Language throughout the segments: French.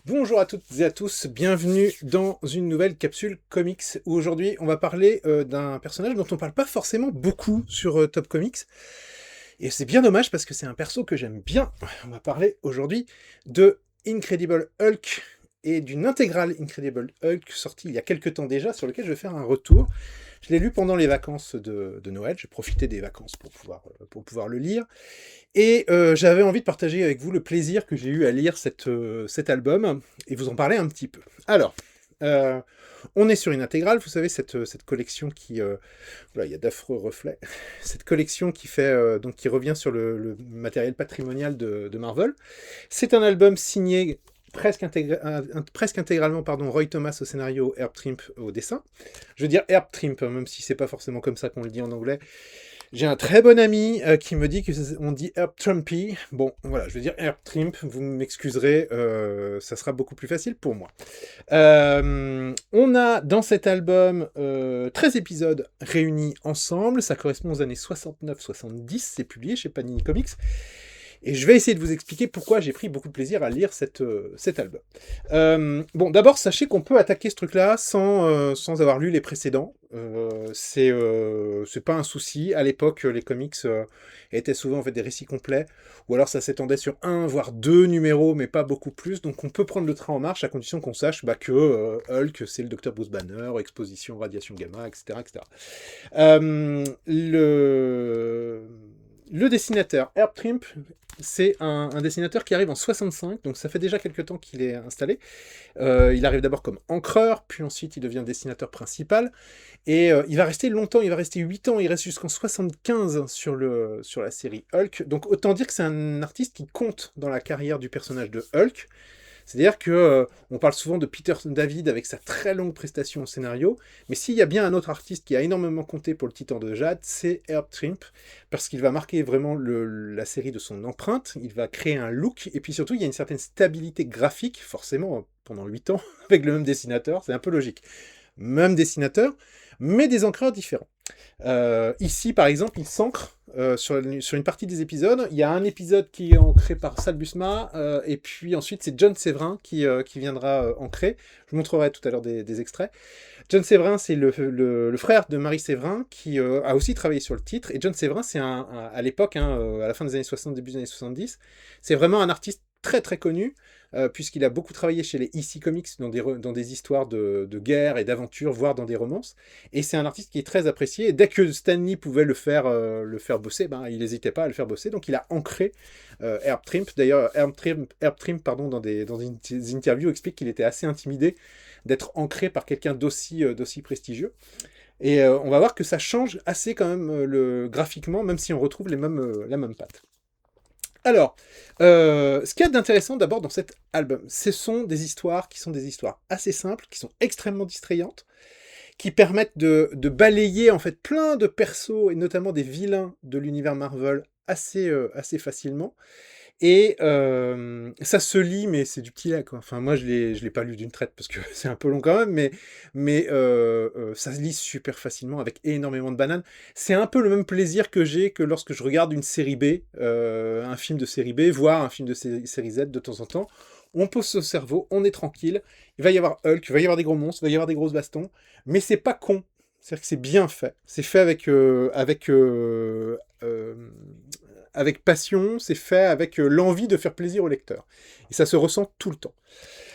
Bonjour à toutes et à tous, bienvenue dans une nouvelle capsule comics où aujourd'hui on va parler d'un personnage dont on parle pas forcément beaucoup sur Top Comics. Et c'est bien dommage parce que c'est un perso que j'aime bien. On va parler aujourd'hui de Incredible Hulk et d'une intégrale Incredible Hulk sortie il y a quelques temps déjà sur lequel je vais faire un retour. Je l'ai lu pendant les vacances de Noël, j'ai profité des vacances pour pouvoir le lire. Et j'avais envie de partager avec vous le plaisir que j'ai eu à lire cet album et vous en parler un petit peu. Alors, euh, on est sur une intégrale, vous savez, cette collection qui... voilà, il y a d'affreux reflets. Cette collection qui fait donc qui revient sur le matériel patrimonial de Marvel. C'est un album signé presque intégralement Roy Thomas au scénario, Herb Trimpe au dessin. Je veux dire Herb Trimpe, même si c'est pas forcément comme ça qu'on le dit en anglais. J'ai un très bon ami qui me dit qu'on dit Herb Trumpy. Bon, voilà, je veux dire Herb Trimp, vous m'excuserez, ça sera beaucoup plus facile pour moi. On a dans cet album 13 épisodes réunis ensemble, ça correspond aux années 69-70, c'est publié chez Panini Comics. Et je vais essayer de vous expliquer pourquoi j'ai pris beaucoup de plaisir à lire cet album. Bon, d'abord, sachez qu'on peut attaquer ce truc-là sans avoir lu les précédents. C'est pas un souci. À l'époque, les comics étaient souvent en fait, des récits complets, ou alors ça s'étendait sur un, voire deux numéros, mais pas beaucoup plus. Donc on peut prendre le train en marche à condition qu'on sache que Hulk, c'est le docteur Bruce Banner, exposition, radiation gamma, etc. etc. Le dessinateur Herb Trimpe, c'est un dessinateur qui arrive en 65, donc ça fait déjà quelques temps qu'il est installé. Il arrive d'abord comme encreur, puis ensuite il devient dessinateur principal, et il va rester longtemps, il va rester 8 ans, il reste jusqu'en 75 sur la série Hulk, donc autant dire que c'est un artiste qui compte dans la carrière du personnage de Hulk. C'est-à-dire que on parle souvent de Peter David avec sa très longue prestation au scénario, mais s'il y a bien un autre artiste qui a énormément compté pour le Titan de Jade, c'est Herb Trimpe, parce qu'il va marquer vraiment la série de son empreinte, il va créer un look, et puis surtout il y a une certaine stabilité graphique, forcément pendant 8 ans, avec le même dessinateur, c'est un peu logique. Même dessinateur, mais des encreurs différents. Ici, par exemple, il s'ancre sur une partie des épisodes. Il y a un épisode qui est ancré par Sal Buscema, et puis ensuite c'est John Séverin qui viendra ancrer. Je vous montrerai tout à l'heure des extraits. John Séverin, c'est le frère de Marie Séverin qui a aussi travaillé sur le titre. Et John Séverin, c'est à l'époque, à la fin des années 60, début des années 70, c'est vraiment un artiste très très connu, puisqu'il a beaucoup travaillé chez les EC Comics dans des histoires de guerre et d'aventure, voire dans des romances. Et c'est un artiste qui est très apprécié. Et dès que Stanley pouvait le faire bosser, il n'hésitait pas à le faire bosser. Donc il a ancré Herb Trimpe. D'ailleurs, Herb Trimpe dans des interviews, explique qu'il était assez intimidé d'être ancré par quelqu'un d'aussi prestigieux. Et on va voir que ça change assez quand même graphiquement, même si on retrouve la même patte. Alors, ce qu'il y a d'intéressant d'abord dans cet album, ce sont des histoires qui sont des histoires assez simples, qui sont extrêmement distrayantes, qui permettent de balayer en fait plein de persos, et notamment des vilains de l'univers Marvel, assez facilement. Et ça se lit, mais c'est du petit lait, quoi. Enfin, moi, je l'ai pas lu d'une traite, parce que c'est un peu long quand même, mais ça se lit super facilement, avec énormément de bananes. C'est un peu le même plaisir que j'ai que lorsque je regarde une série B, un film de série B, voire un film de série Z de temps en temps. On pose son cerveau, on est tranquille, il va y avoir Hulk, il va y avoir des gros monstres, il va y avoir des grosses bastons, mais c'est pas con. C'est-à-dire que c'est bien fait. C'est fait avec passion, c'est fait avec l'envie de faire plaisir au lecteur. Et ça se ressent tout le temps.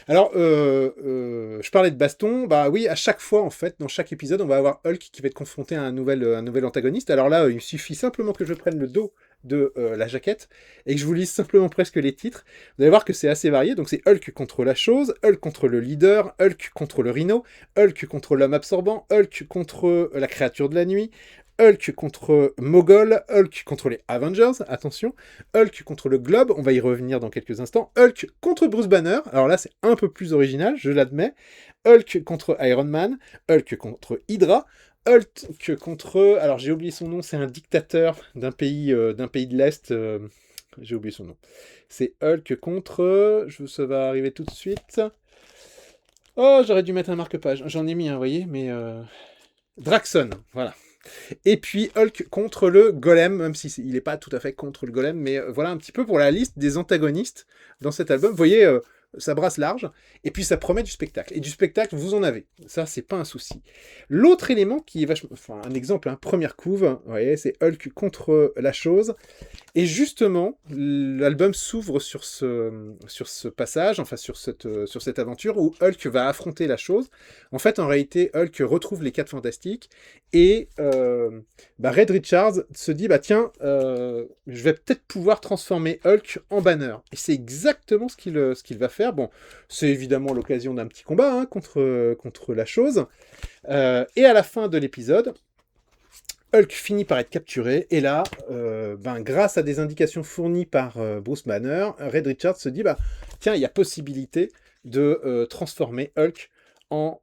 Alors, je parlais de baston, bah oui, à chaque fois, en fait, dans chaque épisode, on va avoir Hulk qui va être confronté à un nouvel antagoniste. Alors là, il suffit simplement que je prenne le dos de la jaquette et que je vous lise simplement presque les titres. Vous allez voir que c'est assez varié. Donc c'est Hulk contre la chose, Hulk contre le leader, Hulk contre le rhino, Hulk contre l'homme absorbant, Hulk contre la créature de la nuit, Hulk contre Mogol, Hulk contre les Avengers, attention, Hulk contre le Globe, on va y revenir dans quelques instants, Hulk contre Bruce Banner, alors là c'est un peu plus original, je l'admets, Hulk contre Iron Man, Hulk contre Hydra, Hulk contre, alors j'ai oublié son nom, c'est un dictateur d'un pays de l'Est, j'ai oublié son nom, c'est Hulk contre, ça va arriver tout de suite, oh j'aurais dû mettre un marque-page, j'en ai mis un, vous voyez, mais Draxon, voilà. Et puis Hulk contre le Golem, même si il n'est pas tout à fait contre le Golem, mais voilà un petit peu pour la liste des antagonistes dans cet album. Vous voyez, ça brasse large, et puis ça promet du spectacle. Et du spectacle, vous en avez. Ça, c'est pas un souci. L'autre élément qui est vachement... Enfin, un exemple, première couve, vous voyez, c'est Hulk contre la chose. Et justement, l'album s'ouvre sur ce passage, enfin sur cette aventure où Hulk va affronter la chose. En fait, en réalité, Hulk retrouve les 4 Fantastiques et Reed Richards se dit, bah tiens, je vais peut-être pouvoir transformer Hulk en Banner. Et c'est exactement ce qu'il va faire. Bon, c'est évidemment l'occasion d'un petit combat contre la chose. Et à la fin de l'épisode, Hulk finit par être capturé, et là, grâce à des indications fournies par Bruce Banner, Reed Richards se dit, tiens, il y a possibilité de transformer Hulk en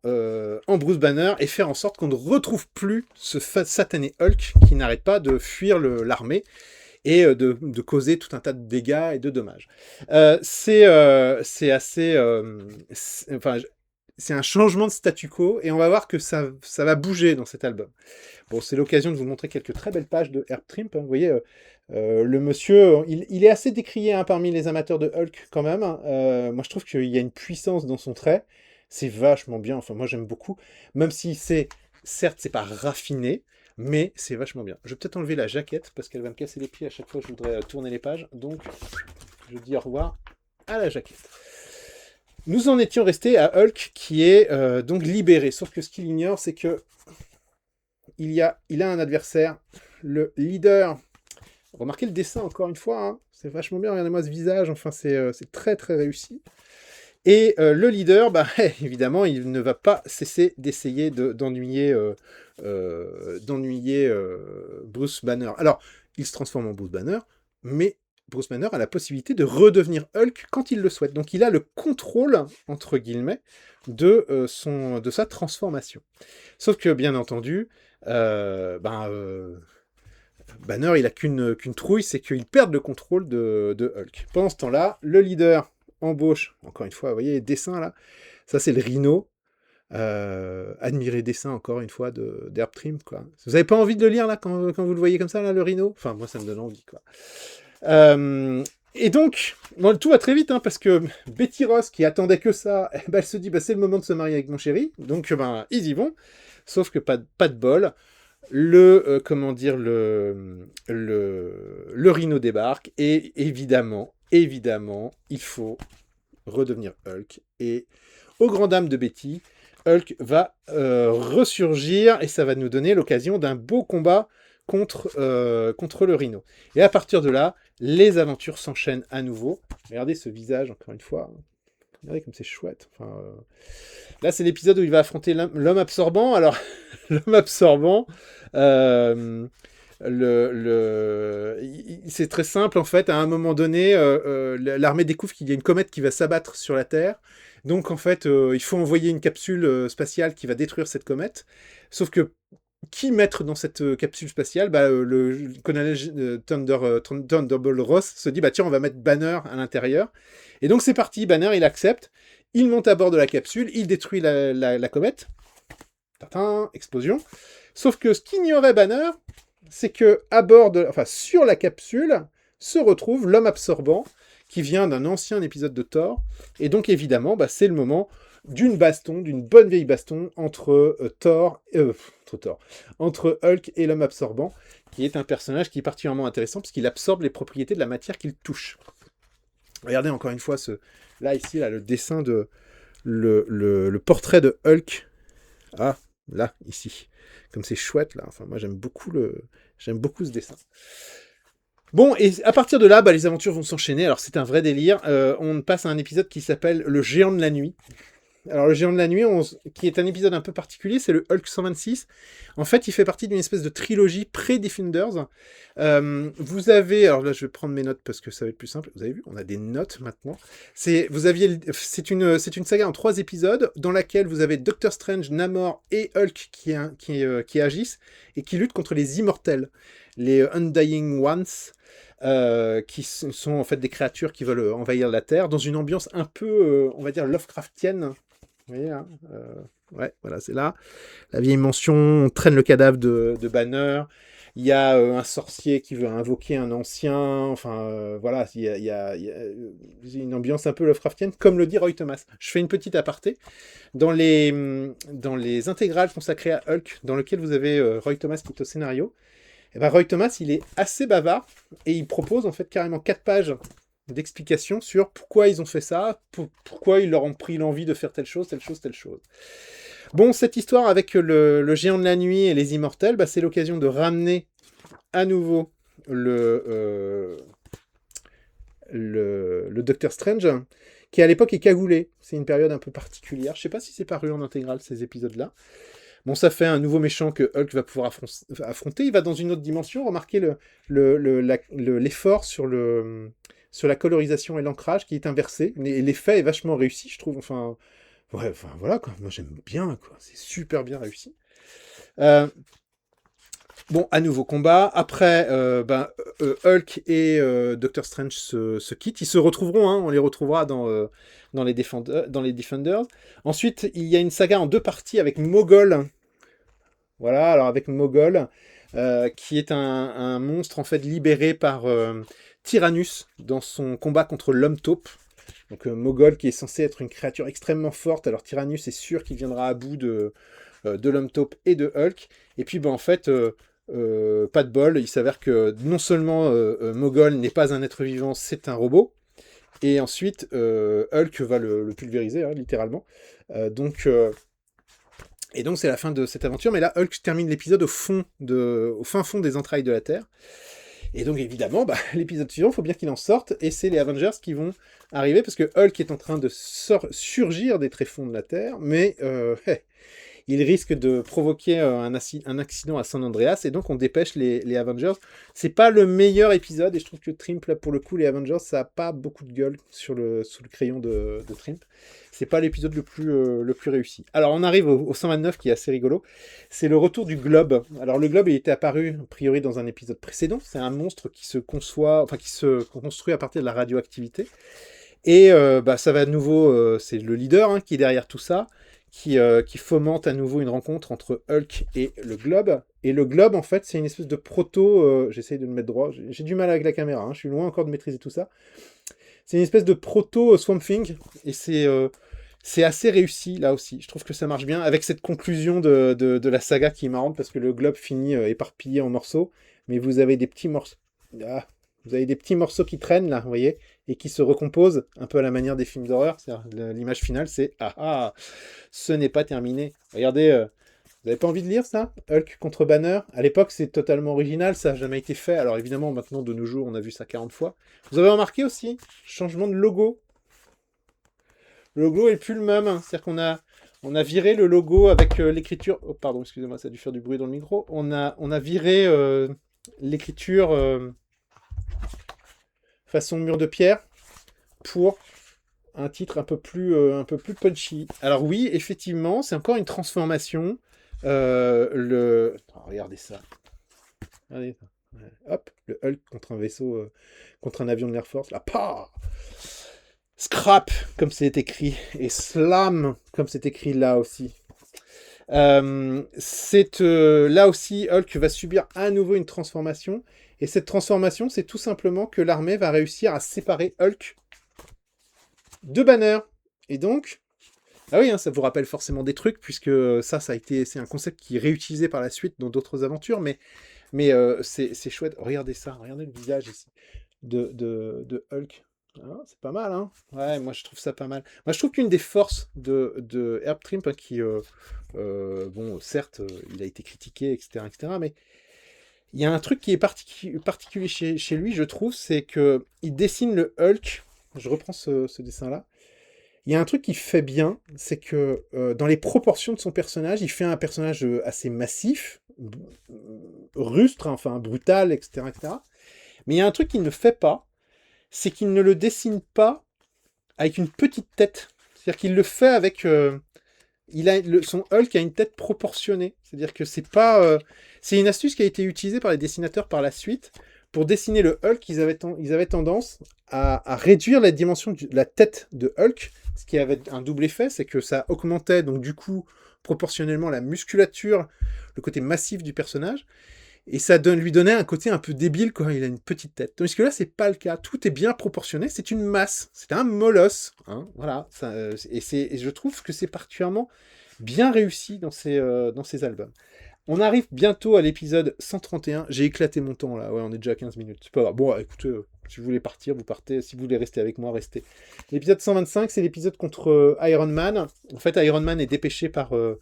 Bruce Banner, et faire en sorte qu'on ne retrouve plus ce satané Hulk qui n'arrête pas de fuir l'armée, et de causer tout un tas de dégâts et de dommages. C'est assez... c'est un changement de statu quo, et on va voir que ça va bouger dans cet album. Bon, c'est l'occasion de vous montrer quelques très belles pages de Herb Trimpe. Vous voyez, le monsieur, il est assez décrié parmi les amateurs de Hulk quand même. Moi, je trouve qu'il y a une puissance dans son trait. C'est vachement bien. Enfin, moi, j'aime beaucoup. Même si certes, c'est pas raffiné, mais c'est vachement bien. Je vais peut-être enlever la jaquette parce qu'elle va me casser les pieds à chaque fois que je voudrais tourner les pages. Donc, je dis au revoir à la jaquette. Nous en étions restés à Hulk qui est donc libéré. Sauf que ce qu'il ignore, c'est que il a un adversaire, le leader. Remarquez le dessin encore une fois, hein. C'est vachement bien, regardez-moi ce visage, enfin c'est très très réussi. Et le leader, évidemment, il ne va pas cesser d'essayer d'ennuyer Bruce Banner. Alors, il se transforme en Bruce Banner, mais Bruce Banner a la possibilité de redevenir Hulk quand il le souhaite. Donc il a le contrôle, entre guillemets, de sa transformation. Sauf que, bien entendu, Banner, il a qu'une trouille, c'est qu'il perd le contrôle de Hulk. Pendant ce temps-là, le leader embauche, encore une fois, vous voyez les dessins là, ça c'est le Rhino. Admirez les dessins, encore une fois, d'Herb Trimpe, quoi. Vous n'avez pas envie de le lire là quand vous le voyez comme ça, là, le Rhino? Enfin, moi ça me donne envie, quoi. Et donc, bon, tout va très vite, parce que Betty Ross, qui attendait que ça, elle se dit, c'est le moment de se marier avec mon chéri, donc ils y vont, sauf que pas de bol, le Rhino débarque, et évidemment, il faut redevenir Hulk, et aux grand dames de Betty, Hulk va ressurgir, et ça va nous donner l'occasion d'un beau combat contre le Rhino. Et à partir de là, les aventures s'enchaînent à nouveau. Regardez ce visage, encore une fois. Regardez comme c'est chouette. Enfin, là, c'est l'épisode où il va affronter l'homme absorbant. Alors, l'homme absorbant, c'est très simple, en fait. À un moment donné, l'armée découvre qu'il y a une comète qui va s'abattre sur la Terre. Donc, en fait, il faut envoyer une capsule spatiale qui va détruire cette comète. Sauf que qui mettre dans cette capsule spatiale? Le colonel Thunderbolt Ross se dit, tiens, on va mettre Banner à l'intérieur. Et donc c'est parti, Banner, il accepte, il monte à bord de la capsule, il détruit la comète. Tintin, explosion. Sauf que ce qu'ignorait Banner, c'est que sur la capsule se retrouve l'homme absorbant, qui vient d'un ancien épisode de Thor. Et donc évidemment, c'est le moment d'une bonne vieille baston entre entre Hulk et l'homme absorbant, qui est un personnage qui est particulièrement intéressant parce qu'il absorbe les propriétés de la matière qu'il touche. Regardez encore une fois le dessin de le portrait de Hulk. Ah, là, ici. Comme c'est chouette, là. Enfin, moi, j'aime beaucoup ce dessin. Bon, et à partir de là, les aventures vont s'enchaîner. Alors, c'est un vrai délire. On passe à un épisode qui s'appelle Le Géant de la Nuit. Alors, Le Géant de la Nuit, qui est un épisode un peu particulier, c'est le Hulk 126. En fait, il fait partie d'une espèce de trilogie pré-Defenders. Vous avez... Alors là, je vais prendre mes notes parce que ça va être plus simple. Vous avez vu, on a des notes maintenant. C'est une saga en 3 épisodes dans laquelle vous avez Doctor Strange, Namor et Hulk qui agissent et qui luttent contre les immortels, les Undying Ones. Qui sont en fait des créatures qui veulent envahir la Terre, dans une ambiance un peu, on va dire, Lovecraftienne. Vous voyez, hein, ouais, voilà, c'est là. La vieille mention, on traîne le cadavre de Banner. Il y a un sorcier qui veut invoquer un ancien. Enfin, voilà, il y a une ambiance un peu Lovecraftienne, comme le dit Roy Thomas. Je fais une petite aparté. Dans les intégrales consacrées à Hulk, dans lequel vous avez Roy Thomas qui est au scénario, et ben Roy Thomas, il est assez bavard et il propose en fait carrément 4 pages d'explications sur pourquoi ils ont fait ça, pourquoi ils leur ont pris l'envie de faire telle chose, telle chose, telle chose. Bon, cette histoire avec le géant de la nuit et les immortels, bah, c'est l'occasion de ramener à nouveau le Docteur Strange, qui à l'époque est cagoulé. C'est une période un peu particulière. Je sais pas si c'est paru en intégrale, ces épisodes-là. Bon, ça fait un nouveau méchant que Hulk va pouvoir affronter. Il va dans une autre dimension. Remarquez l'effort sur la colorisation et l'ancrage qui est inversé. Et l'effet est vachement réussi, je trouve. Enfin, ouais, enfin voilà, quoi. Moi, j'aime bien, quoi. C'est super bien réussi. Bon, à nouveau combat. Après, Hulk et Doctor Strange se quittent. Ils se retrouveront, hein, on les retrouvera dans les Defenders. Ensuite, il y a une saga en 2 parties avec Mogol. Voilà, alors avec Mogol, qui est un monstre en fait libéré par Tyrannus dans son combat contre l'homme taupe. Donc Mogol qui est censé être une créature extrêmement forte. Alors Tyrannus est sûr qu'il viendra à bout de l'homme taupe et de Hulk. Et puis en fait, pas de bol, il s'avère que non seulement Mogol n'est pas un être vivant, c'est un robot. Et ensuite, Hulk va le pulvériser, hein, littéralement. Et donc c'est la fin de cette aventure. Mais là, Hulk termine l'épisode au fin fond des entrailles de la Terre. Et donc évidemment, l'épisode suivant, il faut bien qu'il en sorte, et c'est les Avengers qui vont arriver, parce que Hulk est en train de surgir des tréfonds de la Terre, mais il risque de provoquer un accident à San Andreas, et donc on dépêche les Avengers. C'est pas le meilleur épisode, et je trouve que Trimp, là, pour le coup, les Avengers, ça a pas beaucoup de gueule sous le crayon de Trimp. C'est pas l'épisode le plus réussi. Alors on arrive au 129 qui est assez rigolo. C'est le retour du Globe. Alors le Globe, il était apparu a priori dans un épisode précédent. C'est un monstre qui se construit à partir de la radioactivité. Et ça va à nouveau, c'est le leader hein, qui est derrière tout ça, qui fomente à nouveau une rencontre entre Hulk et le Globe. Et le Globe, en fait, c'est une espèce de proto. J'essaye de le mettre droit. J'ai du mal avec la caméra. Hein, je suis loin encore de maîtriser tout ça. C'est une espèce de proto Swamp Thing. Et c'est assez réussi là aussi. Je trouve que ça marche bien avec cette conclusion de la saga qui est marrante parce que le Globe finit éparpillé en morceaux. Mais vous avez des petits morceaux. Ah, vous avez des petits morceaux qui traînent là, vous voyez, et qui se recomposent un peu à la manière des films d'horreur. L'image finale, c'est ce n'est pas terminé. Regardez, vous n'avez pas envie de lire ça, Hulk contre Banner. À l'époque, c'est totalement original, ça n'a jamais été fait. Alors évidemment, maintenant, de nos jours, on a vu ça 40 fois. Vous avez remarqué aussi, changement de logo. Le logo est plus le même. C'est-à-dire qu'on a viré le logo avec l'écriture... Oh, pardon, excusez-moi, ça a dû faire du bruit dans le micro. On a viré l'écriture façon mur de pierre pour un titre un peu plus punchy. Alors oui, effectivement, c'est encore une transformation. Regardez ça. Regardez ça. Hop, le Hulk contre un vaisseau, contre un avion de l'Air Force. Là, pah Scrap, comme c'est écrit, et Slam, comme c'est écrit là aussi. Là aussi, Hulk va subir à nouveau une transformation. Et cette transformation, c'est tout simplement que l'armée va réussir à séparer Hulk de Banner. Et donc, ah oui, hein, ça vous rappelle forcément des trucs, puisque c'est un concept qui est réutilisé par la suite dans d'autres aventures, mais c'est chouette. Regardez ça, regardez le visage ici de Hulk. Ah, c'est pas mal, hein. Ouais, moi je trouve ça pas mal. Moi je trouve qu'une des forces de Herb Trimp, hein, qui, bon, certes, il a été critiqué, etc., mais il y a un truc qui est particulier chez lui, je trouve, c'est que il dessine le Hulk. Je reprends ce dessin-là. Il y a un truc qui fait bien, c'est que dans les proportions de son personnage, il fait un personnage assez massif, rustre, hein, enfin brutal, etc. Mais il y a un truc qu'il ne fait pas, c'est qu'il ne le dessine pas avec une petite tête. C'est-à-dire qu'il le fait avec... son Hulk a une tête proportionnée. C'est-à-dire que c'est pas... c'est une astuce qui a été utilisée par les dessinateurs par la suite. Pour dessiner le Hulk, ils avaient tendance à réduire la dimension de la tête de Hulk, ce qui avait un double effet, c'est que ça augmentait donc du coup proportionnellement la musculature, le côté massif du personnage. Et ça lui donnait un côté un peu débile quand il a une petite tête. Tandis que là, c'est pas le cas. Tout est bien proportionné. C'est une masse. C'est un molosse. Hein, voilà. Ça, et je trouve que c'est particulièrement bien réussi dans ces albums. On arrive bientôt à l'épisode 131. J'ai éclaté mon temps là. Ouais, on est déjà à 15 minutes. C'est pas grave. Bon, écoutez, si vous voulez partir, vous partez. Si vous voulez rester avec moi, restez. L'épisode 125, c'est l'épisode contre Iron Man. En fait, Iron Man est dépêché par le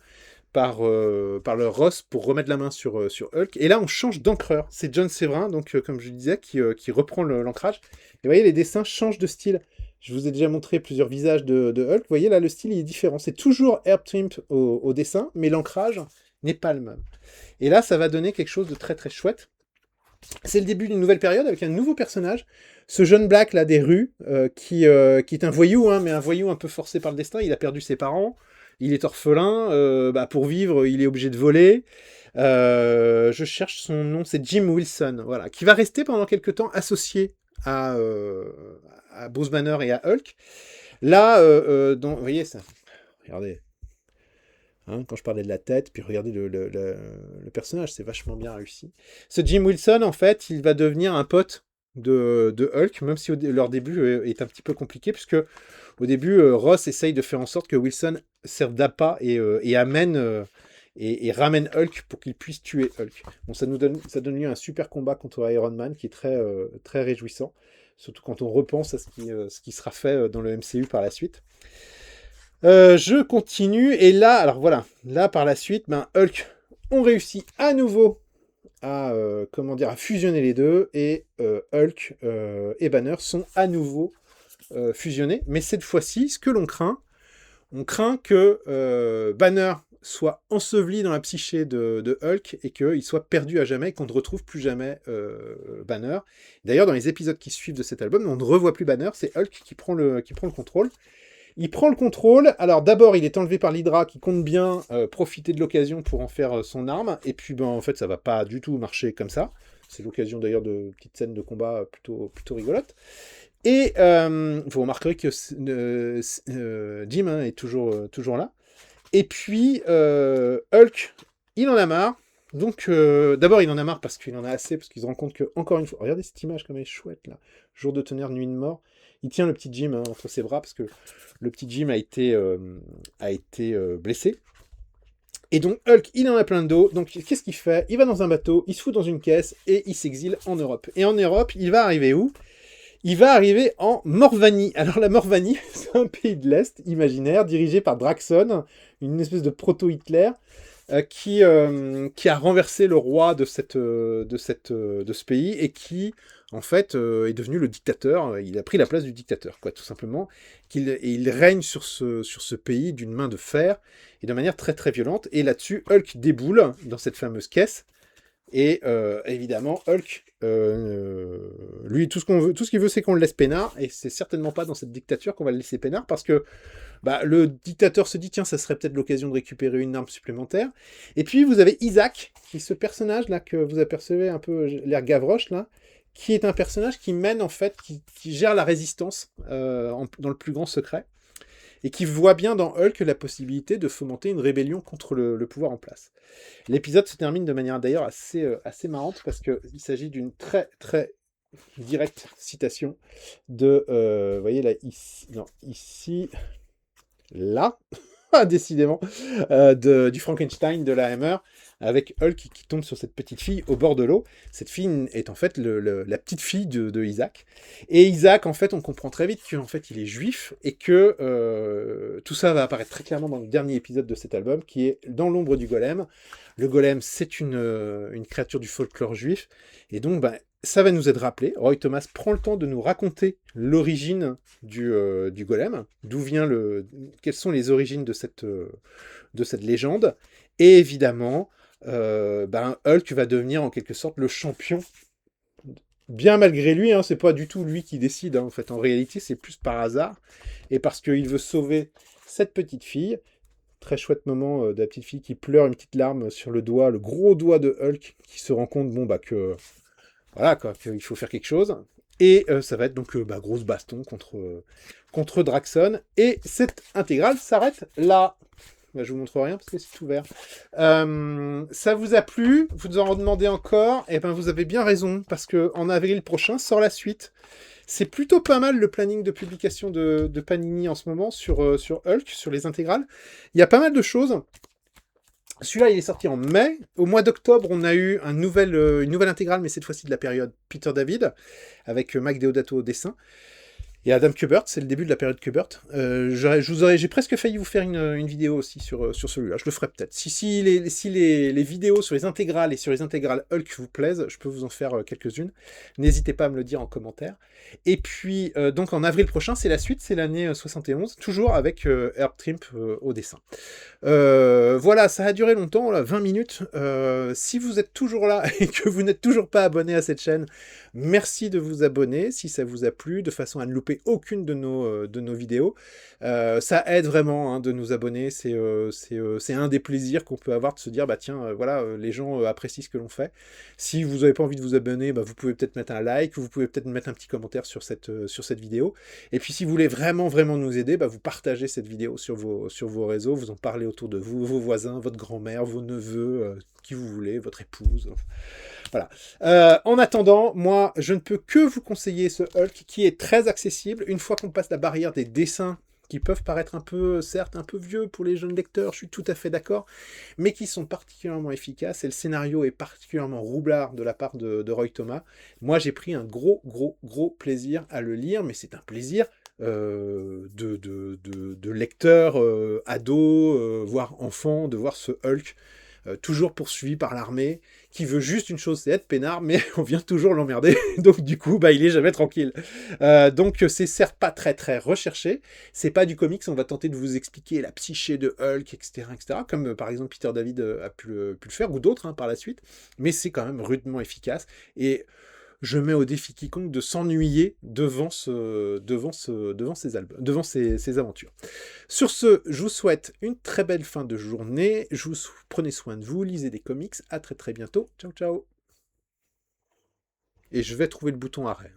Ross pour remettre la main sur Hulk. Et là, on change d'encreur. C'est John Séverin, donc comme je disais, qui reprend l'ancrage. Et vous voyez, les dessins changent de style. Je vous ai déjà montré plusieurs visages de Hulk. Vous voyez, là, le style il est différent. C'est toujours Herb Trimpe au dessin, mais l'ancrage n'est pas le même. Et là, ça va donner quelque chose de très très chouette. C'est le début d'une nouvelle période avec un nouveau personnage. Ce jeune Black là des rues, qui est un voyou, hein, mais un voyou un peu forcé par le destin. Il a perdu ses parents. Il est orphelin, pour vivre, il est obligé de voler. Je cherche son nom, c'est Jim Wilson, voilà, qui va rester pendant quelques temps associé à Bruce Banner et à Hulk. Là, vous voyez ça, regardez, hein, quand je parlais de la tête, puis regardez le personnage, c'est vachement bien réussi. Ce Jim Wilson, en fait, il va devenir un pote de Hulk, même si leur début est un petit peu compliqué, puisque au début, Ross essaye de faire en sorte que Wilson serve d'appât et amène et ramène Hulk pour qu'il puisse tuer Hulk. Bon, ça donne lieu à un super combat contre Iron Man qui est très réjouissant, surtout quand on repense à ce qui sera fait dans le MCU par la suite. Je continue, et là, alors voilà, là par la suite, Hulk, on réussit à nouveau à fusionner les deux, et Hulk et Banner sont à nouveau fusionnés, mais cette fois-ci, ce que l'on craint, on craint que Banner soit enseveli dans la psyché de Hulk et qu'il soit perdu à jamais et qu'on ne retrouve plus jamais Banner. D'ailleurs, dans les épisodes qui suivent de cet album, on ne revoit plus Banner, c'est Hulk qui prend le contrôle. Il prend le contrôle, alors d'abord il est enlevé par l'Hydra qui compte bien profiter de l'occasion pour en faire son arme, et puis en fait ça va pas du tout marcher comme ça. C'est l'occasion d'ailleurs de petites scènes de combat plutôt rigolotes. Et vous remarquerez que Jim est toujours là. Et puis Hulk, il en a marre. Donc d'abord il en a marre parce qu'il en a assez, parce qu'il se rend compte que, encore une fois, regardez cette image comme elle est chouette là, jour de tonnerre, nuit de mort. Il tient le petit Jim entre ses bras parce que le petit Jim a été blessé. Et donc Hulk, il en a plein de dos. Donc qu'est-ce qu'il fait? Il va dans un bateau, il se fout dans une caisse et il s'exile en Europe. Et en Europe, il va arriver où? Il va arriver en Morvanie. Alors la Morvanie, c'est un pays de l'Est imaginaire dirigé par Draxon, une espèce de proto-Hitler, qui a renversé le roi de ce pays et qui, en fait, est devenu le dictateur. Il a pris la place du dictateur, quoi, tout simplement. Il règne sur ce pays d'une main de fer et de manière très très violente. Et là-dessus, Hulk déboule dans cette fameuse caisse. Et évidemment, Hulk, lui, tout ce qu'il veut, c'est qu'on le laisse peinard, et c'est certainement pas dans cette dictature qu'on va le laisser peinard, parce que le dictateur se dit, tiens, ça serait peut-être l'occasion de récupérer une arme supplémentaire. Et puis, vous avez Isaac, qui est ce personnage-là, que vous apercevez un peu l'air Gavroche, là, qui est un personnage qui mène, en fait, qui gère la résistance dans le plus grand secret, et qui voit bien dans Hulk la possibilité de fomenter une rébellion contre le pouvoir en place. L'épisode se termine de manière d'ailleurs assez marrante, parce qu'il s'agit d'une très très directe citation de, vous voyez là, ici, là, décidément, du Frankenstein de la Hammer, avec Hulk qui tombe sur cette petite fille au bord de l'eau. Cette fille est en fait la petite fille de Isaac. Et Isaac, en fait, on comprend très vite qu'en fait, il est juif, et que tout ça va apparaître très clairement dans le dernier épisode de cet album, qui est Dans l'ombre du golem. Le golem, c'est une créature du folklore juif, et donc, ça va nous être rappelé. Roy Thomas prend le temps de nous raconter l'origine du golem, quelles sont les origines de cette légende, et évidemment, Hulk va devenir en quelque sorte le champion, bien malgré lui, hein, c'est pas du tout lui qui décide, hein, en fait, en réalité c'est plus par hasard, et parce qu'il veut sauver cette petite fille. Très chouette moment de la petite fille qui pleure une petite larme sur le doigt, le gros doigt de Hulk, qui se rend compte que voilà, quoi, qu'il faut faire quelque chose. Et ça va être donc grosse baston contre Draxon. Et cette intégrale s'arrête là. Bah, je vous montre rien parce que c'est ouvert. Ça vous a plu? Vous en demandez encore? Eh ben, vous avez bien raison, parce que en avril prochain sort la suite. C'est plutôt pas mal le planning de publication de Panini en ce moment sur Hulk, sur les intégrales. Il y a pas mal de choses. Celui-là, il est sorti en mai. Au mois d'octobre, on a eu une nouvelle intégrale, mais cette fois-ci de la période Peter David, avec Mike Deodato au dessin. Et Adam Kubert, c'est le début de la période Kubert. J'ai presque failli vous faire une vidéo aussi sur celui-là. Je le ferai peut-être. Si les vidéos sur les intégrales et sur les intégrales Hulk vous plaisent, je peux vous en faire quelques-unes. N'hésitez pas à me le dire en commentaire. Et puis, donc en avril prochain, c'est la suite, c'est l'année 71, toujours avec Herb Trimpe au dessin. Voilà, ça a duré longtemps, là, 20 minutes. Si vous êtes toujours là et que vous n'êtes toujours pas abonné à cette chaîne, merci de vous abonner si ça vous a plu, de façon à ne louper aucune de nos vidéos. Ça aide vraiment hein, de nous abonner, c'est un des plaisirs qu'on peut avoir de se dire, bah tiens, voilà, les gens apprécient ce que l'on fait. Si vous n'avez pas envie de vous abonner, bah, vous pouvez peut-être mettre un like, vous pouvez peut-être mettre un petit commentaire sur cette vidéo. Et puis si vous voulez vraiment nous aider, bah, vous partagez cette vidéo sur vos réseaux, vous en parlez autour de vous, vos voisins, votre grand-mère, vos neveux, qui vous voulez, votre épouse. Voilà. En attendant, moi, je ne peux que vous conseiller ce Hulk qui est très accessible. Une fois qu'on passe la barrière des dessins qui peuvent paraître un peu, certes, un peu vieux pour les jeunes lecteurs, je suis tout à fait d'accord, mais qui sont particulièrement efficaces, et le scénario est particulièrement roublard de la part de Roy Thomas. Moi, j'ai pris un gros plaisir à le lire, mais c'est un plaisir de lecteur, ado, voire enfant, de voir ce Hulk toujours poursuivi par l'armée, qui veut juste une chose, c'est être peinard, mais on vient toujours l'emmerder, donc du coup, bah, il est jamais tranquille. Donc c'est certes pas très recherché, c'est pas du comics, on va tenter de vous expliquer la psyché de Hulk, etc., comme par exemple Peter David a pu le faire, ou d'autres hein, par la suite, mais c'est quand même rudement efficace, et je mets au défi quiconque de s'ennuyer devant ces aventures. Sur ce, je vous souhaite une très belle fin de journée. Prenez soin de vous, lisez des comics. À très bientôt. Ciao, ciao. Et je vais trouver le bouton arrêt.